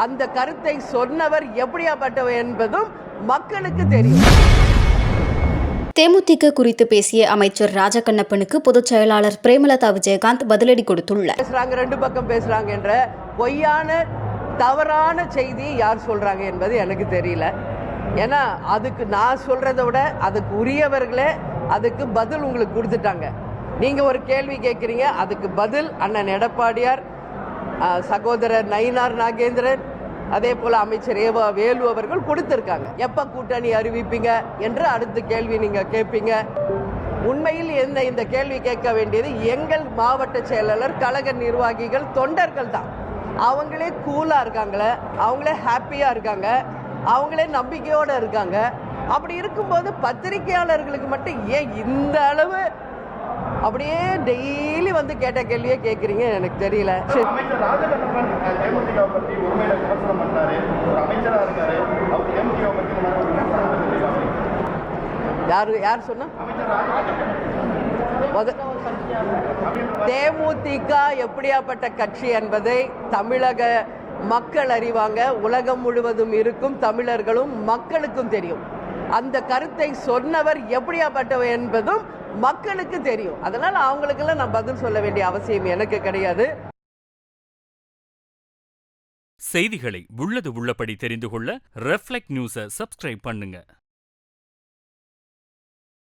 அந்த கருத்தை சொன்னவர் எப்படியாப்பட்டவர் என்பதும் மக்களுக்கு தெரியும். தேமுதிக குறித்து பேசிய அமைச்சர் ராஜகண்ணப்பனுக்கு பொதுச் செயலாளர் பிரேமலதா விஜயகாந்த் பதிலடி கொடுத்துள்ளார். பேசுறாங்க, ரெண்டு பக்கம் பேசுறாங்க என்ற பொய்யான தவறான செய்தியை யார் சொல்றாங்க என்பது எனக்கு தெரியல. ஏன்னா அதுக்கு நான் சொல்றதை விட அதுக்கு உரியவர்களே அதுக்கு பதில் உங்களுக்கு கொடுத்துட்டாங்க. நீங்க ஒரு கேள்வி கேட்குறீங்க, அதுக்கு பதில் அண்ணன் எடப்பாடியார், சகோதரர் நயினார் நாகேந்திரன், அதே போல அமைச்சர் ஏவா வேலு அவர்கள் கொடுத்திருக்காங்க. எப்ப கூட்டணி அறிவிப்பீங்க என்று அடுத்த கேள்வி நீங்க கேட்பீங்க. உண்மையில் இந்த கேள்வி கேட்க வேண்டியது எங்கள் மாவட்ட செயலாளர், கழக நிர்வாகிகள், தொண்டர்கள் தான். அவங்களே கூலா இருக்காங்களே, அவங்களே ஹாப்பியா இருக்காங்க, அவங்களே நம்பிக்கையோட இருக்காங்க. அப்படி இருக்கும்போது பத்திரிகையாளர்களுக்கு மட்டும் ஏன் இந்த அளவு அப்படியே டெய்லி வந்து கேட்ட கேள்வியே கேட்குறீங்க எனக்கு தெரியல. யார் சொன்னா? தேமுதிக எப்படியாப்பட்ட கட்சி என்பதை தமிழக மக்கள் அறிவாங்க. உலகம் முழுவதும் இருக்கும் தமிழர்களும் மக்களுக்கும் தெரியும். அந்த கருத்தை சொன்னவர் எப்படியாப்பட்டவர் என்பதும் மக்களுக்கு தெரியும். அதனால அவங்களுக்கெல்லாம் நான் பதில் சொல்ல வேண்டிய அவசியம் எனக்கு கிடையாது. செய்திகளை உள்ளது உள்ளபடி தெரிந்து கொள்ள ரெஃப்ளெக்ட் நியூஸை சப்ஸ்கிரைப் பண்ணுங்க.